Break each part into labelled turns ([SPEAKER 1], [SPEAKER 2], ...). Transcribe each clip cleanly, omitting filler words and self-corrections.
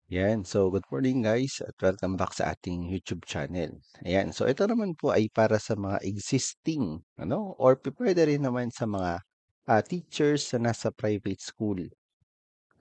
[SPEAKER 1] Yan. So, good morning guys at welcome back sa ating YouTube channel. Ayan. So, ito naman po ay para sa mga existing, or pwede rin naman sa mga teachers na nasa private school.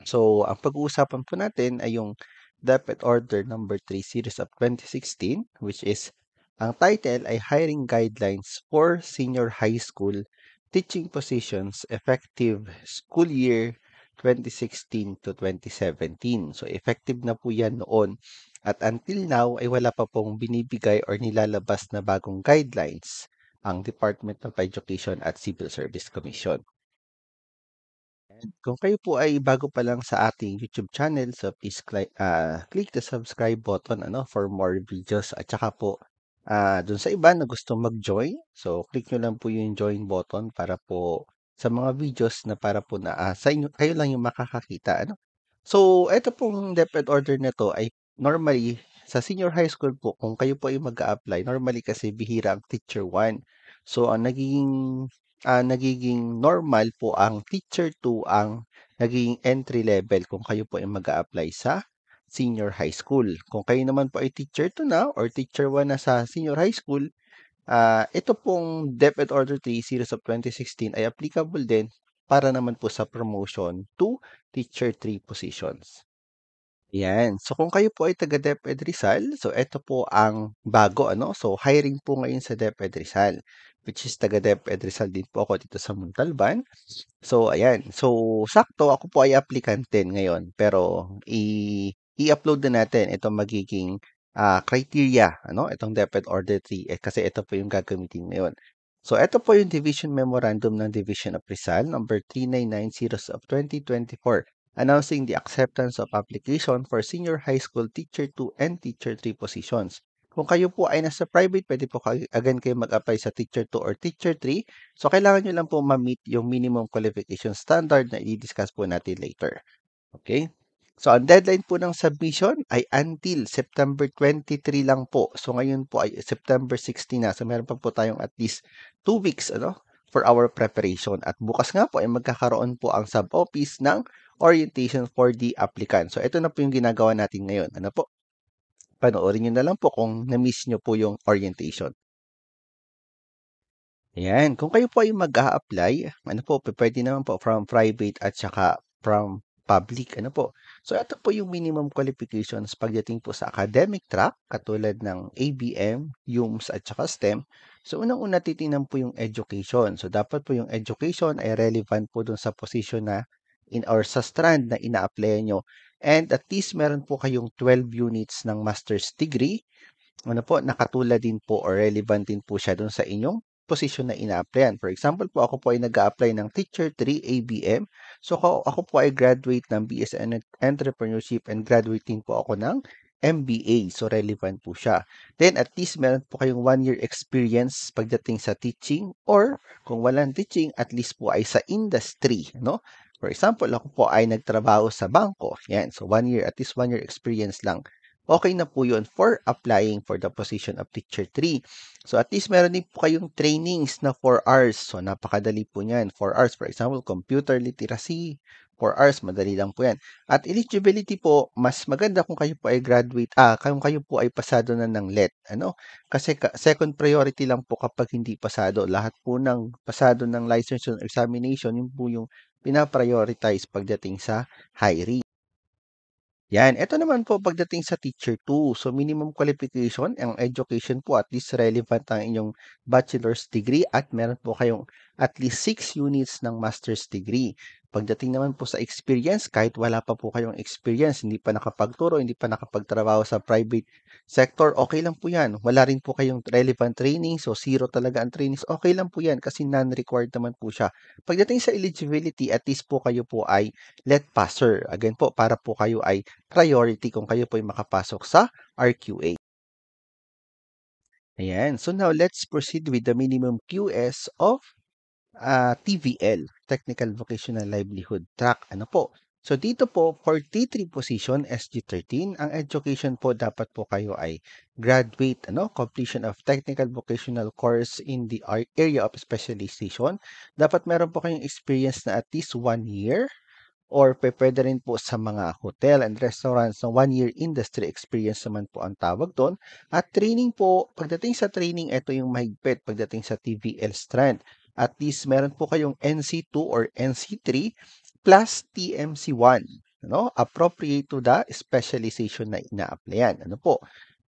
[SPEAKER 1] So, ang pag-uusapan po natin ay yung DepEd Order number 3 Series of 2016, which is ang title ay Hiring Guidelines for Senior High School Teaching Positions Effective School Year 2016 to 2017. So, effective na po yan noon. At until now, ay wala pa pong binibigay or nilalabas na bagong guidelines ang Department of Education at Civil Service Commission. Kung kayo po ay bago pa lang sa ating YouTube channel, so please click the subscribe button for more videos. At saka po, dun sa iba na gustong mag-join, so click nyo lang po yung join button para po sa mga videos na para po na sa inyo, kayo lang yung makakakita. So, ito pong DepEd order na to ay normally sa senior high school po, kung kayo po ay mag-a-apply, normally kasi bihira ang teacher 1. So, ang nagiging normal po ang teacher 2 ang nagiging entry level kung kayo po ay mag-a-apply sa senior high school. Kung kayo naman po ay teacher 2 na or teacher 1 na sa senior high school, ito pong DepEd Order 3 Series of 2016 ay applicable din para naman po sa promotion to teacher 3 positions. Yan. So kung kayo po ay taga DepEd Rizal, so ito po ang bago So hiring po ngayon sa DepEd Rizal, which is taga DepEd Rizal din po ako dito sa Montalban. So ayan. So sakto ako po ay applicant din ngayon, pero i-upload na natin itong magiging criteria, itong DepEd Order 3 kasi ito po yung gagamitin ngayon. So ito po yung Division Memorandum ng Division of Rizal number 3990 of 2024 announcing the acceptance of application for senior high school teacher 2 and teacher 3 positions. Kung kayo po ay nasa private, pwede po again kayo mag-apply sa teacher 2 or teacher 3. So, kailangan nyo lang po ma-meet yung minimum qualification standard na i-discuss po natin later. Okay? So, ang deadline po ng submission ay until September 23 lang po. So, ngayon po ay September 16 na. So, meron pa po tayong at least 2 weeks for our preparation. At bukas nga po ay magkakaroon po ang sub-office ng orientation for the applicant. So, ito na po yung ginagawa natin ngayon. Panoorin nyo na lang po kung na-miss nyo po yung orientation. Ayan, kung kayo po ay mag-a-apply, pwede naman po from private at saka from public, So, ito po yung minimum qualifications pagdating po sa academic track, katulad ng ABM, UMS at saka STEM. So, unang-una titingnan po yung education. So, dapat po yung education ay relevant po dun sa position na or sa strand na ina-apply nyo. And at least meron po kayong 12 units ng master's degree nakatulad din po or relevant din po siya dun sa inyong posisyon na ina-applyan. For example po, ako po ay nag-a-apply ng Teacher 3 ABM. So, ako po ay graduate ng BSN Entrepreneurship and graduating po ako ng MBA. So, relevant po siya. Then, at least meron po kayong 1 year experience pagdating sa teaching or kung walang teaching, at least po ay sa industry, For example, ako po ay nagtrabaho sa bangko. Yan. So, 1 year, at least 1 year experience lang okay na po yun for applying for the position of teacher 3. So at least meron din po kayong trainings na 4 hours. So napakadali po niyan. 4 hours, for example, computer literacy. 4 hours, madali lang po yan. At eligibility po, mas maganda kung kayo po ay graduate, kung kayo po ay pasado na ng LET. Kasi second priority lang po kapag hindi pasado. Lahat po ng pasado ng licensure examination, yun po yung pinaprioritize pagdating sa hiring. Yan, ito naman po pagdating sa teacher 2. So minimum qualification, ang education po at least relevant ang inyong bachelor's degree at meron po kayong at least 6 units ng master's degree. Pagdating naman po sa experience, kahit wala pa po kayong experience, hindi pa nakapagturo, hindi pa nakapagtrabaho sa private sector, okay lang po yan. Wala rin po kayong relevant training, so zero talaga ang trainings, okay lang po yan kasi non-required naman po siya. Pagdating sa eligibility, at least po kayo po ay let passer. Again po, para po kayo ay priority kung kayo po ay makapasok sa RQA. Ayan. So now, let's proceed with the minimum QS of TVL, Technical Vocational Livelihood Track. So dito po, for T3 position, SG13, ang education po dapat po kayo ay graduate, completion of technical vocational course in the area of specialization. Dapat meron po kayong experience na at least 1 year or pupuwede rin po sa mga hotel and restaurants na 1 year industry experience naman po ang tawag do'n. At training po, pagdating sa training, ito yung mahigpit pagdating sa TVL strand. At least meron po kayong NC2 or NC3 plus TMC1, ano, appropriate to the specialization na ina-applyan. Ano po?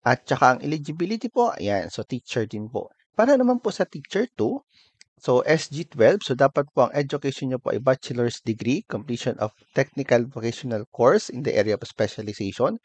[SPEAKER 1] At tsaka ang eligibility po, ayan, so teacher din po. Para naman po sa teacher 2, so SG12, so dapat po ang education nyo po ay bachelor's degree, completion of technical vocational course in the area of specialization.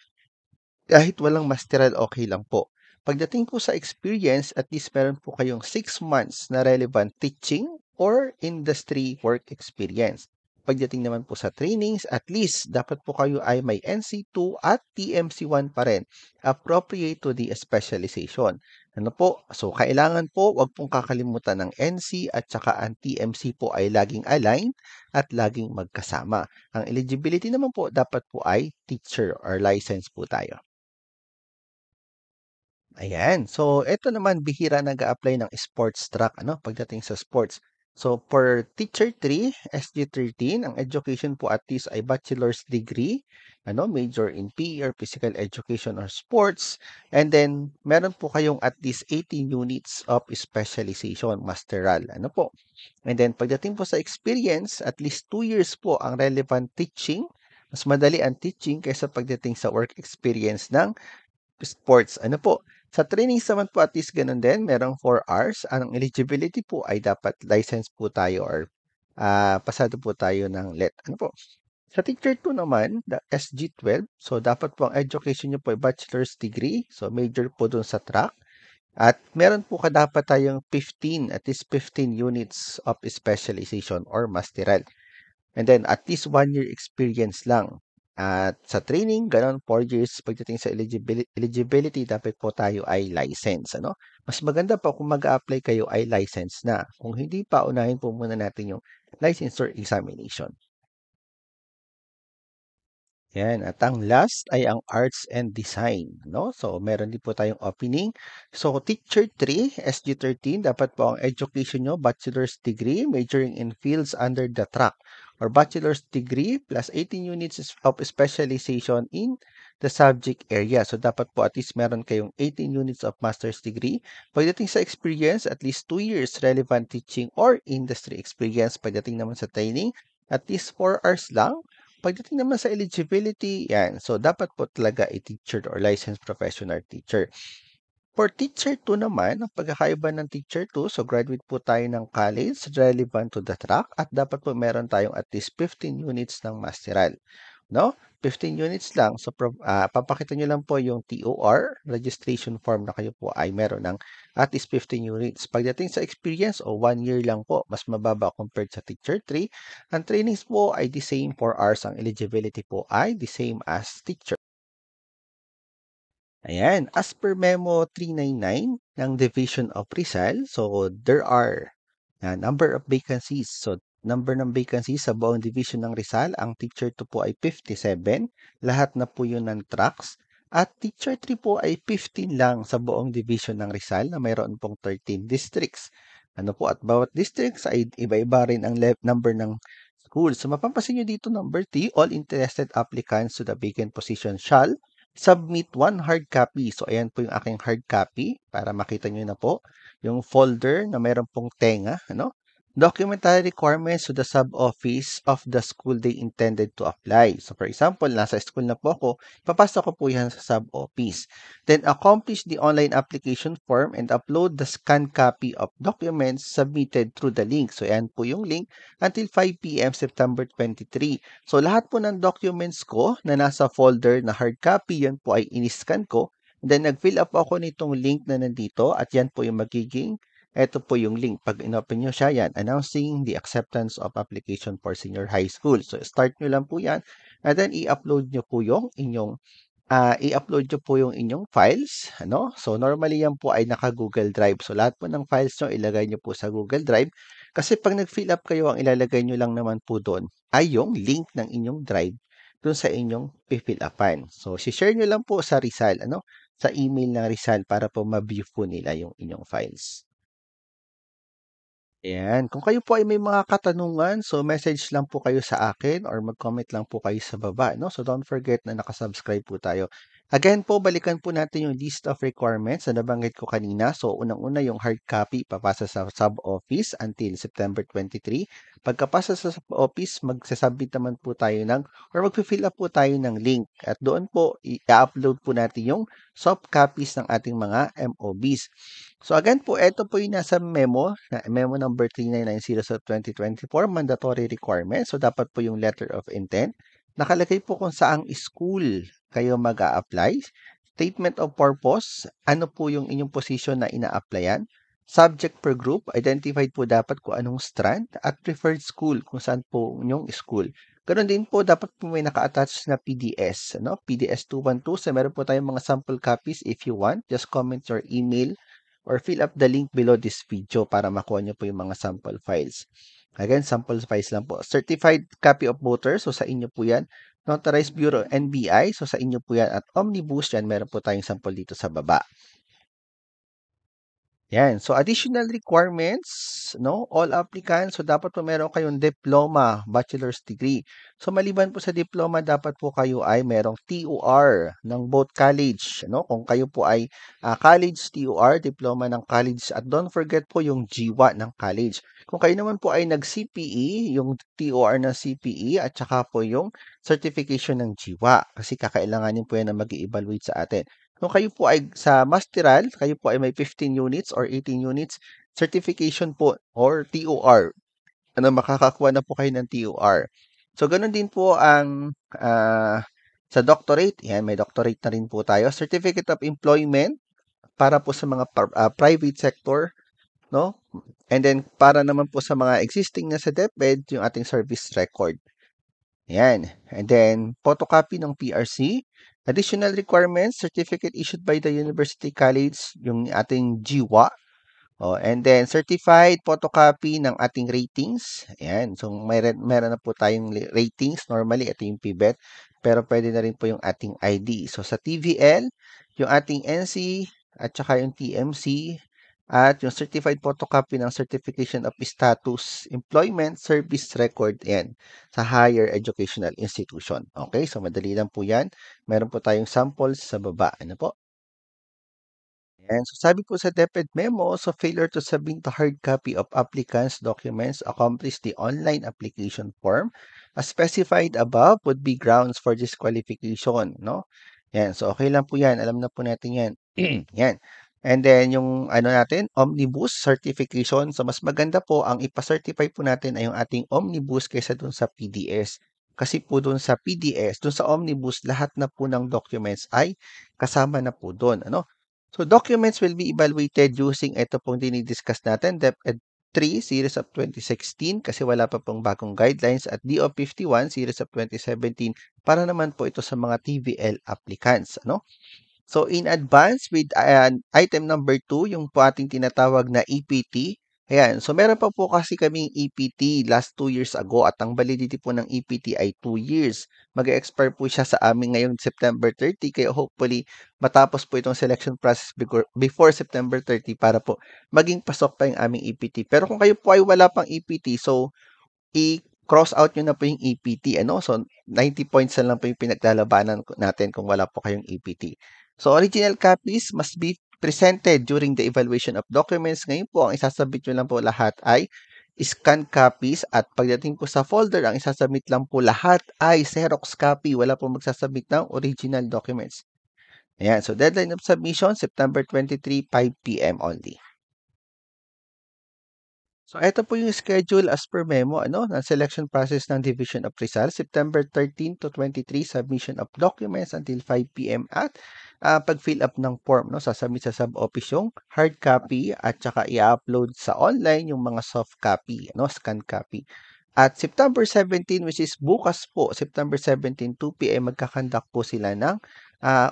[SPEAKER 1] Kahit walang masteral, okay lang po. Pagdating po sa experience, at least meron po kayong 6 months na relevant teaching or industry work experience. Pagdating naman po sa trainings, at least dapat po kayo ay may NC2 at TMC1 pa rin, appropriate to the specialization. Ano po? So, kailangan po, wag pong kakalimutan ng NC at saka ang TMC po ay laging align at laging magkasama. Ang eligibility naman po, dapat po ay teacher or license po tayo. Ayan. So, eto naman bihira nag-a-apply ng sports track ano pagdating sa sports. So, for teacher 3, SG13, ang education po at least ay bachelor's degree, ano, major in PE or physical education or sports. And then, meron po kayong at least 18 units of specialization, masteral. Ano po? And then, pagdating po sa experience, at least 2 years po ang relevant teaching. Mas madali ang teaching kaysa pagdating sa work experience ng sports. Ano po, sa trainings naman po at least ganun din, merong 4 hours. Ang eligibility po ay dapat license po tayo or pasado po tayo ng LET. Ano po? Sa teacher 2 naman, the SG12, so dapat po ang education nyo po ay bachelor's degree, so major po dun sa track. At meron po dapat tayong 15, at least 15 units of specialization or masteral. And then, at least 1 year experience lang. At sa training, ganon, 4 years. Pagdating sa eligibility, dapat po tayo ay license. Ano? Mas maganda pa kung mag-apply kayo ay license na. Kung hindi pa, unahin po muna natin yung licensure examination. Yan. At ang last ay ang arts and design. No? So, meron din po tayong opening. So, teacher 3, SG13, dapat po ang education nyo, bachelor's degree, majoring in fields under the track, or bachelor's degree plus 18 units of specialization in the subject area. So, dapat po at least meron kayong 18 units of master's degree. Pagdating sa experience, at least 2 years relevant teaching or industry experience. Pagdating naman sa training, at least 4 hours lang. Pagdating naman sa eligibility, yan. So, dapat po talaga a teacher or licensed professional teacher. For teacher 2 naman, ang pagkakaiba ng teacher 2, so graduate po tayo ng college, relevant to the track, at dapat po meron tayong at least 15 units ng masteral. No? 15 units lang. So, papakita nyo lang po yung TOR, registration form na kayo po ay meron ng at least 15 units. Pagdating sa experience, o 1 year lang po, mas mababa compared sa teacher 3. Ang trainings po ay the same 4 hours. Ang eligibility po ay the same as teacher. Ayan, as per Memo 399 ng Division of Rizal, so there are number of vacancies. So, number ng vacancies sa buong division ng Rizal, ang teacher 2 po ay 57, lahat na po yun ng tracks. At teacher 3 po ay 15 lang sa buong division ng Rizal na mayroon pong 13 districts. Ano po, at bawat districts ay iba-iba rin ang number ng schools. So, mapapansin nyo dito number 3, all interested applicants to the vacant position shall submit one hard copy. So, ayan po yung aking hard copy para makita nyo na po yung folder na meron pong tenga, ano? Documentary requirements to the sub-office of the school they intended to apply. So, for example, nasa school na po ako, papasok ko po yan sa sub-office. Then, accomplish the online application form and upload the scanned copy of documents submitted through the link. So, ayan po yung link until 5 p.m. September 23. So, lahat po ng documents ko na nasa folder na hard copy, yan po ay in-scan ko. Then, nag-fill up ako nitong link na nandito at yan po yung magiging, ito po yung link. Pag in-open nyo siya, yan, announcing the acceptance of application for senior high school. So, start nyo lang po yan. And then, i-upload nyo po yung inyong i-upload nyo po yung inyong files, ano? So, normally yan po ay naka-Google Drive. So, lahat po ng files nyo, ilagay nyo po sa Google Drive. Kasi pag nag-fill up kayo, ang ilalagay nyo lang naman po doon ay yung link ng inyong drive doon sa inyong pifill upan. So, share nyo lang po sa Rizal, ano? Sa email ng Rizal para po ma-view po nila yung inyong files. Ayan, kung kayo po ay may mga katanungan, so message lang po kayo sa akin or mag-comment lang po kayo sa baba, no? So don't forget na nakasubscribe po tayo. Again po, balikan po natin yung list of requirements na nabanggit ko kanina. So unang-una yung hard copy papasa sa sub-office until September 23. Pagkapasa sa sub-office, magsasubmit naman po tayo ng or mag-fill up po tayo ng link. At doon po, i-upload po natin yung soft copies ng ating mga MOBs. So again po, ito po yung nasa memo, memo number 3990 of 2024, mandatory requirement. So dapat po yung letter of intent. Nakalagay po kung saang school kayo mag-a-apply. Statement of purpose, ano po yung inyong position na ina-applyan. Subject per group, identified po dapat kung anong strand at preferred school, kung saan po yung school. Ganon din po, dapat po may naka-attach na PDS, no? PDS 212. So meron po tayong mga sample copies if you want. Just comment your email or fill up the link below this video para makuha nyo po yung mga sample files. Again, sample files lang po. Certified copy of voter, so sa inyo po yan. Notarized Bureau NBI, so sa inyo po yan. At Omnibus, yan, meron po tayong sample dito sa baba. Yan. So, additional requirements, no? All applicants, so dapat po meron kayong diploma, bachelor's degree. So, maliban po sa diploma, dapat po kayo ay merong TUR ng both college, no? Kung kayo po ay college TUR, diploma ng college, at don't forget po yung GWA ng college. Kung kayo naman po ay nag-CPE, yung TUR ng CPE, at saka po yung certification ng GWA, kasi kakailanganin po yan na mag-evaluate sa atin. Kung kayo po ay sa masteral, kayo po ay may 15 units or 18 units, certification po or TOR. Ano, makakakuha na po kayo ng TOR. So, ganun din po ang sa doctorate. Yan, may doctorate na rin po tayo. Certificate of Employment para po sa mga private sector, no? And then, para naman po sa mga existing na sa DepEd, yung ating service record. Yan. And then, photocopy ng PRC. Additional requirements, certificate issued by the University College, yung ating GWA. Oh, and then, certified photocopy ng ating ratings. Ayan. So, meron na po tayong ratings. Normally, ito yung PBET. Pero pwede na rin po yung ating ID. So, sa TVL, yung ating NC, at saka yung TMC, at yung certified photocopy ng Certification of Status Employment Service Record yan sa higher educational institution. Okay, so madali lang po yan. Meron po tayong samples sa baba. Ano po? And so sabi po sa DepEd memo, so failure to submit the hard copy of applicant's documents accomplish the online application form as specified above would be grounds for disqualification, no? Yan, so okay lang po yan. Alam na po natin yan. Yan. And then yung ano natin, Omnibus certification. So mas maganda po ang ipa-certify po natin ay yung ating Omnibus kaysa dun sa PDS. Kasi po dun sa PDS, dun sa Omnibus, lahat na po ng documents ay kasama na po dun. Ano? So documents will be evaluated using ito pong dinidiscuss natin, DepEd 3 series of 2016 kasi wala pa pong bagong guidelines at DO 51 series of 2017 para naman po ito sa mga TVL applicants. Ano? So, in advance with item number 2, yung po ating tinatawag na EPT. Ayan. So, meron pa po kasi kaming EPT last 2 years ago at ang validity po ng EPT ay 2 years. Mag-expire po siya sa amin ngayong September 30 kaya hopefully matapos po itong selection process before September 30 para po maging pasok pa yung aming EPT. Pero kung kayo po ay wala pang EPT, so i-cross out nyo na po yung EPT. Ano? So, 90 points na lang po yung pinaglalabanan natin kung wala po kayong EPT. So, original copies must be presented during the evaluation of documents. Ngayon po, ang isasubmit nyo lang po lahat ay scan copies at pagdating po sa folder, ang isasubmit lang po lahat ay Xerox copy. Wala po magsasubmit ng original documents. Ayan. So, deadline of submission, September 23, 5 p.m. only. So, ito po yung schedule as per memo, ano, ng selection process ng Division of Rizal, September 13 to 23, submission of documents until 5 p.m. at pag-fill up ng form, no, sasubmit sa sub-office yung hard copy at saka i-upload sa online yung mga soft copy, no, scan copy. At September 17, which is bukas po, September 17, 2 p.m., magkakandak po sila ng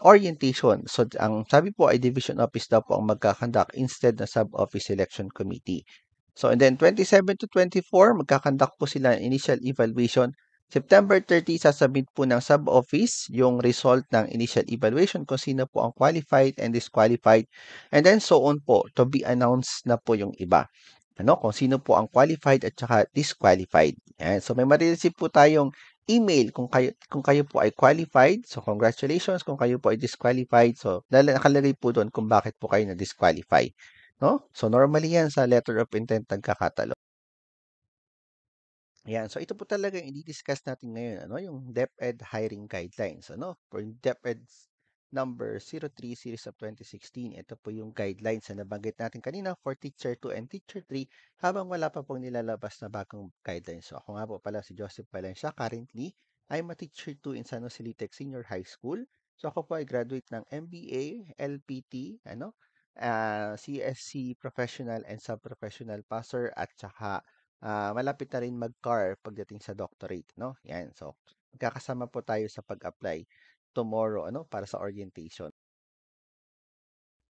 [SPEAKER 1] orientation. So, ang sabi po ay Division Office daw po ang magkakandak instead na Sub-Office Selection Committee. So, and then 27 to 24, magkakandak po sila ng initial evaluation. September 30, sasubmit po ng sub-office yung result ng initial evaluation kung sino po ang qualified and disqualified. And then so on po, to be announced na po yung iba. kung sino po ang qualified at saka disqualified. Yan. So may ma-receive po tayong email kung kayo po ay qualified. So congratulations kung kayo po ay disqualified. So nakalagay po doon kung bakit po kayo na disqualify. No? So normally yan sa letter of intent nagkakatalo. Ayan, so ito po talaga yung i-discuss natin ngayon, yung DepEd hiring guidelines, For DepEd number 03 series of 2016, ito po yung guidelines na nabanggit natin kanina for Teacher 2 and Teacher 3 habang wala pa pong nilalabas na bagong guidelines. So ako nga po pala si Joseph Valencia. Currently, I'm a Teacher 2 in San Jose Litec Senior High School. So ako po ay graduate ng MBA, LPT, CSC Professional and Sub-Professional Passer at saka malapit na rin mag-CAR pagdating sa doctorate, no? Yan. So, magkakasama po tayo sa pag-apply tomorrow, para sa orientation.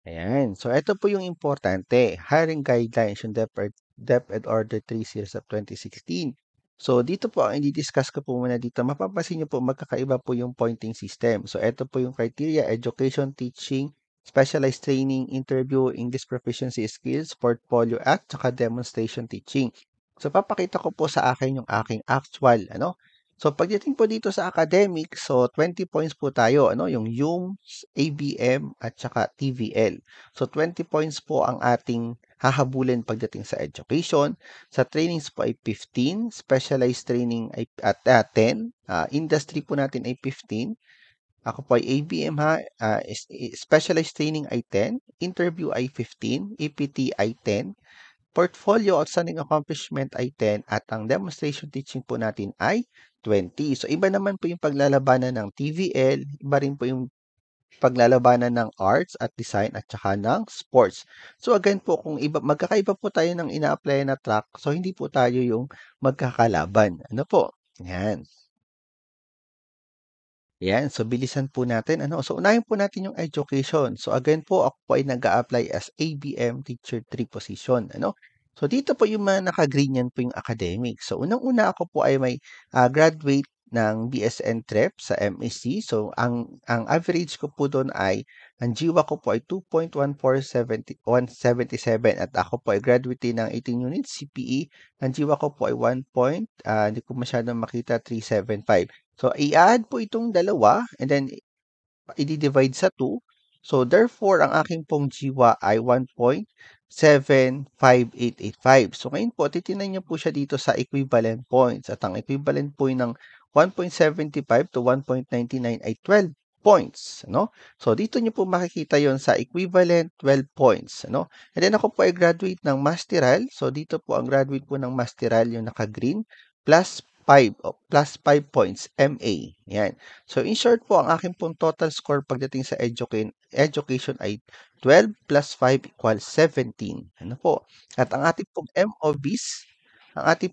[SPEAKER 1] Ayan. So, ito po yung importante. Hiring guidelines, yung DepEd Order 3 Series of 2016. So, dito po, ang i-discuss ko po muna dito, mapapansin niyo po, magkakaiba po yung pointing system. So, ito po yung criteria, education, teaching, specialized training, interview, English proficiency skills, portfolio at saka demonstration teaching. So, papakita ko po sa akin yung aking actual, So, pagdating po dito sa academic, so 20 points po tayo, yung UMS, ABM, at saka TVL. So, 20 points po ang ating hahabulin pagdating sa education. Sa trainings po ay 15, specialized training ay at 10, industry po natin ay 15. Ako po ay ABM specialized training ay 10, interview ay 15, EPT ay 10, portfolio outstanding accomplishment ay 10 at ang demonstration teaching po natin ay 20. So, iba naman po yung paglalabanan ng TVL, iba rin po yung paglalabanan ng arts at design at saka ng sports. So, again po, kung magkakaiba po tayo ng ina-apply na track, so hindi po tayo yung magkakalaban. Ano po? Yan. Yan, so bilisan po natin. So unahin po natin yung education. So again po, ako po ay nag-a-apply as ABM Teacher 3 position. So dito po yung mga naka-green yan po yung academic. So unang-una ako po ay may graduate ng BSN TREP sa MSc. So ang average ko po doon ay, ang GWA ko po ay 2.147 at ako po ay graduate din ng 18 units CPE. Ang GWA ko po ay 1. Hindi ko masyadong makita, 375. So, i-add po itong dalawa and then i-divide sa 2. So, therefore, ang aking pong GWA ay 1.75885. So, ngayon po, titinan niyo po siya dito sa equivalent points. At ang equivalent point ng 1.75 to 1.99 ay 12 points. So, dito niyo po makikita yon sa equivalent 12 points. And then ako po ay graduate ng Masteral. So, dito po ang graduate po ng Masteral yung naka-green plus 5 points MA. Yan. So, in short po, ang aking pong total score pagdating sa education ay 12 plus 5 equals 17. Ano po? At ang ating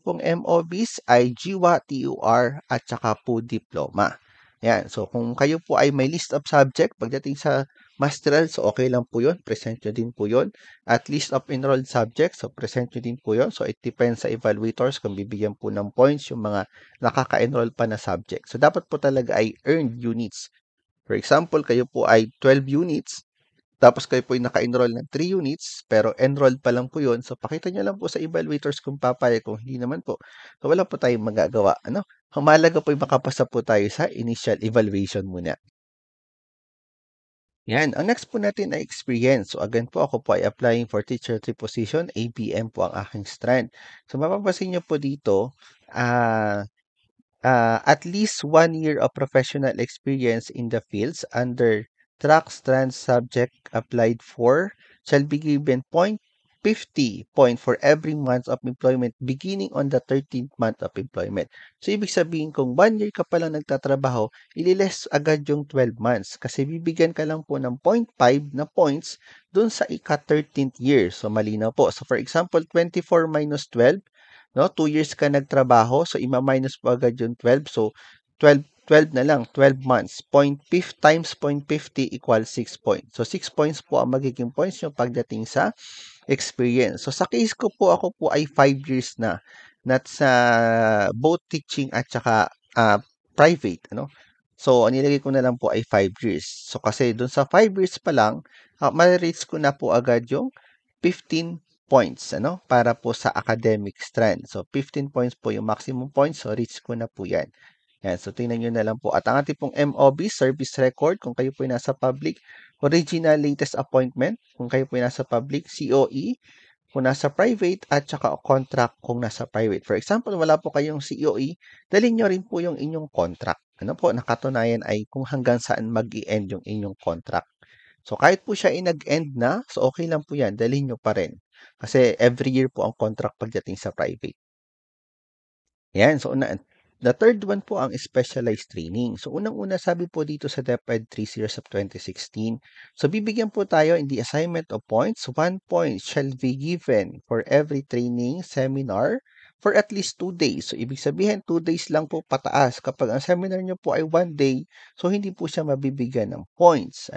[SPEAKER 1] pong MOBs ay GWA, TUR, at saka po diploma. Yan. So, kung kayo po ay may list of subject pagdating sa masteral, so okay lang po yun. Present nyo din po yun. At list of enrolled subjects, so present nyo din po yun. So, it depends sa evaluators kung bibigyan po ng points yung mga nakaka-enroll pa na subject. So, dapat po talaga ay earned units. For example, kayo po ay 12 units, tapos kayo po ay naka-enroll ng 3 units, pero enrolled pa lang po yun. So, pakita nyo lang po sa evaluators kung papayag, kung hindi naman po. So, wala po tayong magagawa. Humalaga po yung makapasa po tayo sa initial evaluation muna. Yan. Ang next po natin ay experience. So, again po, ako po ay applying for teacher 3 position. ABM po ang aking strand. So, mapapansin nyo po dito, at least 1 year of professional experience in the fields under track strand subject applied for shall be given 50 point for every month of employment beginning on the 13th month of employment. So, ibig sabihin kung 1 year ka pa lang nagtatrabaho, ililes agad yung 12 months kasi bibigyan ka lang po ng 0.5 na points dun sa ika-13th year. So, malinaw po. So, for example, 24 minus 12, 2 years ka nagtrabaho, so ima-minus po agad yung 12. So, 12 na lang, 12 months. 0.5 times 0.50 equals 6 points. So, 6 points po ang magiging points nyo pagdating sa experience. So, sa case ko po, ako po ay 5 years na. Not sa both teaching at saka private. So, nilagay ko na lang po ay 5 years. So, kasi dun sa 5 years pa lang, ma-raise ko na po agad yung 15 points para po sa academic strand. So 15 points po yung maximum points. So reach ko na po 'yan. Yan, so tingnan niyo na lang po. At ang ating pong MOB, service record, kung kayo po ay nasa public, original latest appointment, kung kayo po ay nasa public, COE, kung nasa private, at saka contract kung nasa private. For example, wala po kayong COE, dalhin nyo rin po yung inyong contract. Ano po, nakatunayan ay kung hanggang saan mag-i-end yung inyong contract. So, kahit po siya ay nag-end na, so okay lang po yan, dalhin nyo pa rin. Kasi every year po ang contract pagdating sa private. Yan, so the third one po ang specialized training. So unang-una sabi po dito sa DepEd 3 Series of 2016, so bibigyan po tayo in the assignment of points, 1 point shall be given for every training seminar for at least 2 days. So ibig sabihin 2 days lang po pataas. Kapag ang seminar nyo po ay 1 day, so hindi po siya mabibigyan ng points.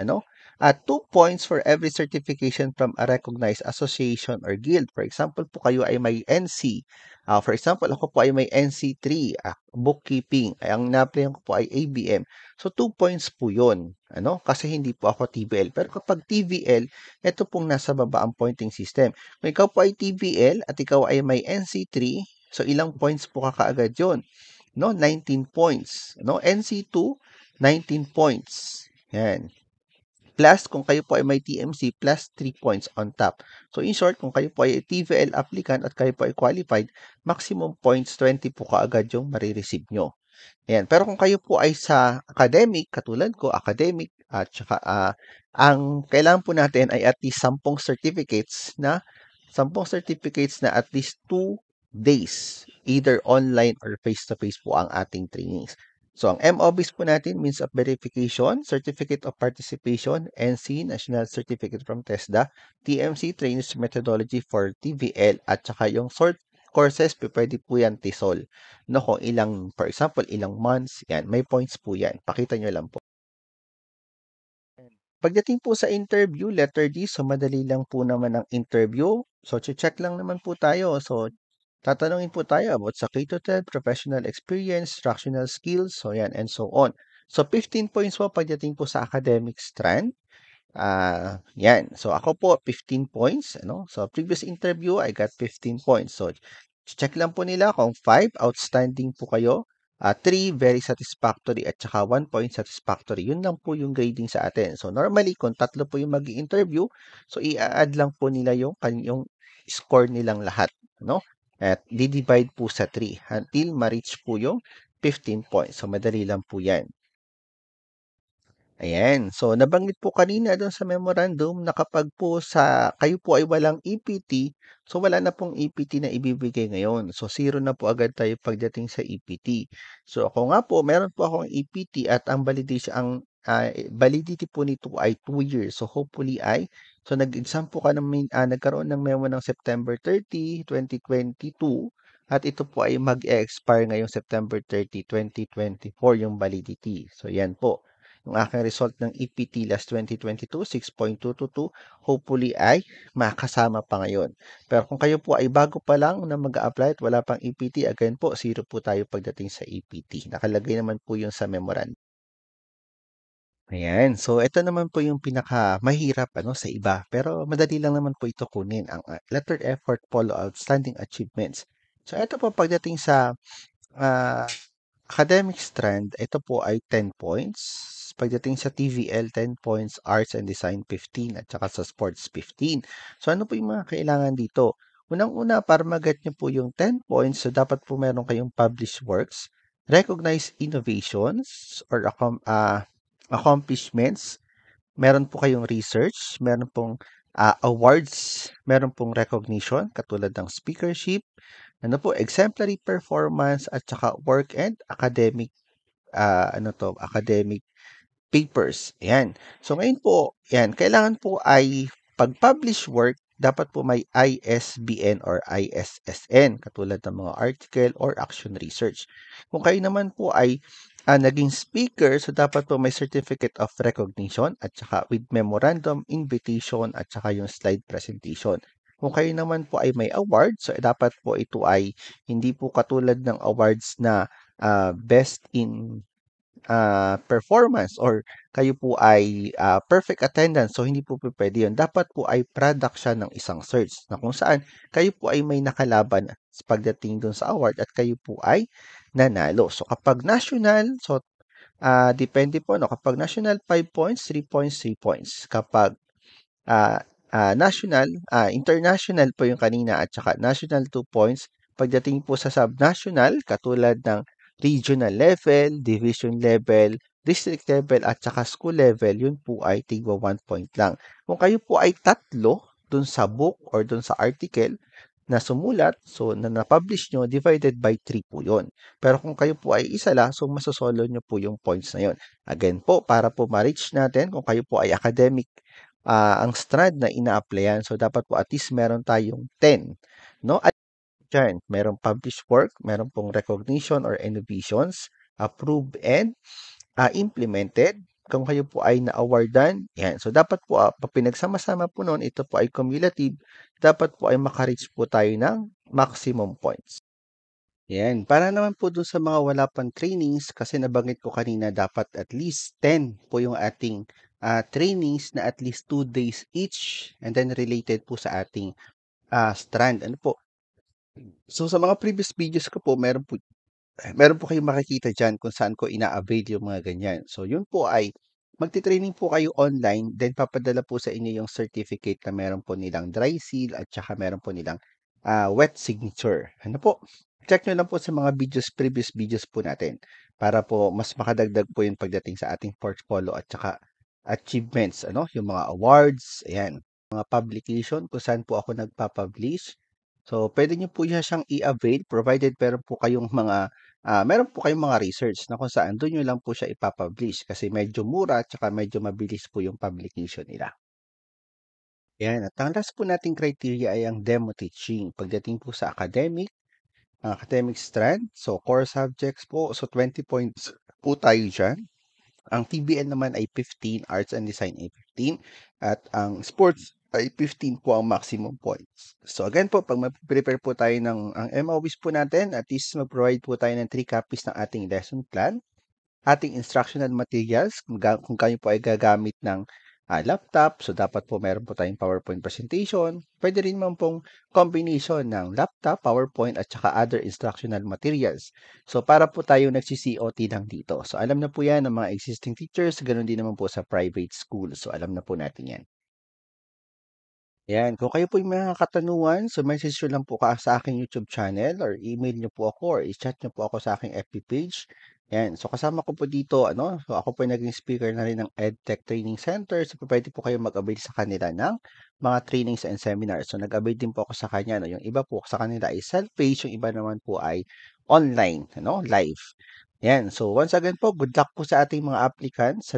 [SPEAKER 1] At 2 points for every certification from a recognized association or guild. For example po kayo ay may NC. For example, ako po ay may NC3, bookkeeping. Ay, ang na-applyan ko po ay ABM. So, 2 points po yun. Kasi hindi po ako TVL. Pero kapag TVL, ito pong nasa baba ang pointing system. Kung ikaw po ay TVL at ikaw ay may NC3, so ilang points po kakaagad yun? 19 points. NC2, 19 points. Yan. Plus, kung kayo po ay may TMC, plus 3 points on top. So, in short, kung kayo po ay TVL applicant at kayo po ay qualified, maximum points 20 po kaagad yung marireceive nyo. Ayan. Pero kung kayo po ay sa academic, katulad ko, academic, at saka ang kailangan po natin ay at least 10 certificates na at least 2 days, either online or face-to-face po ang ating trainings. So, ang MOBs po natin, means of verification, certificate of participation, NC, National Certificate from TESDA, TMC, Trainers Methodology for TVL, at saka yung short courses, pwede po yan TESOL. Kung ilang, for example, ilang months, yan, may points po yan. Pakita nyo lang po. Pagdating po sa interview, letter D, so madali lang po naman ang interview. So, check lang naman po tayo. So, tatanungin po tayo about sa K-12, professional experience, instructional skills, so yan, and so on. So, 15 points po pagdating po sa academic strand. Yan. So, ako po, 15 points. So, previous interview, I got 15 points. So, check lang po nila kung 5, outstanding po kayo. 3, very satisfactory, at saka 1 point satisfactory. Yun lang po yung grading sa atin. So, normally, kung tatlo po yung mag-i-interview, so, i-add lang po nila yung score nilang lahat. At di-divide po sa 3 until ma-reach po yung 15 points. So, madali lang po yan. Ayan. So, nabanggit po kanina doon sa memorandum na kapag po kayo po ay walang EPT, so wala na pong EPT na ibibigay ngayon. So, zero na po agad tayo pagdating sa EPT. So, ako nga po, meron po akong EPT at ang validity po nito ay 2 years. So, hopefully so nag-exam po nagkaroon ng memo ng September 30, 2022 at ito po ay mag-expire ngayong September 30, 2024 yung validity. So, yan po. Yung aking result ng EPT last 2022, 6.222, hopefully ay makasama pa ngayon. Pero kung kayo po ay bago pa lang na mag-a-apply at wala pang EPT, again po, zero po tayo pagdating sa EPT. Nakalagay naman po yun sa memorandum. Ayan. So, ito naman po yung pinakamahirap sa iba. Pero madali lang naman po ito kunin. Ang letter effort, follow outstanding achievements. So, ito po pagdating sa ah, academic strand, ito po ay 10 points. Pagdating sa TVL, 10 points, arts and design 15, at saka sa sports 15. So ano po yung mga kailangan dito? Unang-una, para mag-get nyo po yung 10 points, so dapat po meron kayong published works, recognized innovations or accomplishments, meron po kayong research, meron pong awards, meron pong recognition, katulad ng speakership, exemplary performance, at saka work and academic papers. Ayan. So ngayon po, yan, kailangan po ay pag-publish work, dapat po may ISBN or ISSN, katulad ng mga article or action research. Kung kayo naman po ay naging speaker, so dapat po may certificate of recognition at saka with memorandum, invitation, at saka yung slide presentation. Kung kayo naman po ay may award, so dapat po ito ay hindi po katulad ng awards na best in performance or kayo po ay perfect attendance. So, hindi po pwede yun. Dapat po ay product siya ng isang search na kung saan kayo po ay may nakalaban sa pagdating dun sa award at kayo po ay nanalo. So, kapag national, so depende po, no? Kapag national, 5 points, 3 points, 3 points. Kapag national, international po yung kanina at saka national 2 points. Pagdating po sa subnational, katulad ng regional level, division level, district level at saka school level, yun po ay tigwa 1 point lang. Kung kayo po ay tatlo dun sa book or dun sa article na sumulat, so na na-publish nyo, divided by 3 po yun. Pero kung kayo po ay isa lang, so masosolo nyo po yung points na yun. Again po, para po ma-reach natin, kung kayo po ay academic, ang strand na ina-applyan, so dapat po at least meron tayong 10. No? At dyan, merong published work, meron pong recognition or innovations, approved and implemented. Kung kayo po ay na-awardan, yan. So, dapat po, pinagsama-sama po noon, ito po ay cumulative, dapat po ay makareach po tayo ng maximum points. Yan. Para naman po dun sa mga wala pang trainings, kasi nabanggit ko kanina, dapat at least 10 po yung ating trainings na at least 2 days each and then related po sa ating strand. Ano po? So, sa mga previous videos ko po, meron po kayong makikita dyan kung saan ko ina-avail yung mga ganyan. So, yun po ay magti-training po kayo online, then papadala po sa inyo yung certificate na meron po nilang dry seal at saka meron po nilang wet signature. Ano po? Check nyo lang po sa mga previous videos po natin para po mas makadagdag po yung pagdating sa ating portfolio at saka achievements, ano? Yung mga awards, ayan. Mga publication kung saan po ako nagpa-publish. So, pwede nyo po siyang i-avail provided meron po kayong mga research na kung saan doon nyo lang po siya ipapublish kasi medyo mura at saka medyo mabilis po yung publication nila. Yan. At ang last po nating criteria ay ang demo teaching. Pagdating po sa academic strand, so core subjects po, so 20 points po tayo dyan. Ang TBL naman ay 15, Arts and Design ay 15, at ang Sports ay 15 po ang maximum points. So again po, pag mag-prepare po tayo ang MOBs po natin, at least mag-provide po tayo ng 3 copies ng ating lesson plan, ating instructional materials, kung kayo po ay gagamit ng laptop, so dapat po meron po tayong PowerPoint presentation. Pwede rin naman pong combination ng laptop, PowerPoint, at saka other instructional materials. So, para po tayo nagsi-COT lang dito. So, alam na po yan ng mga existing teachers, ganoon din naman po sa private school. So, alam na po natin yan. Yan, kung kayo po yung mga katanungan, so message nyo lang po sa aking YouTube channel or email nyo po ako or i-chat nyo po ako sa aking FB page. Yan, so kasama ko po dito, so ako po yung naging speaker na rin ng EdTech Training Center. So pwede po kayo mag-avail sa kanila ng mga trainings and seminars. So nag-avail din po ako sa kanya. No? Yung iba po sa kanila ay self-page, yung iba naman po ay online, live. Yan. So once again po, good luck po sa ating mga applicants sa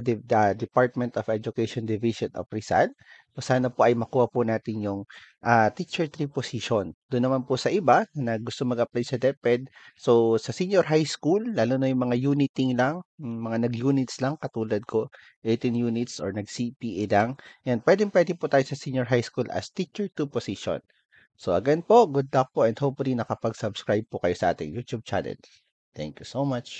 [SPEAKER 1] Department of Education Division of Rizal. So sana po ay makuha po natin yung teacher 3 position. Doon naman po sa iba na gusto mag-apply sa DepEd. So sa senior high school, lalo na yung mga uniting lang, mga nag-units lang katulad ko, 18 units or nag-CPA lang. Yan, pwede po tayo sa senior high school as teacher 2 position. So again po, good luck po and hopefully nakapag-subscribe po kayo sa ating YouTube channel. Thank you so much.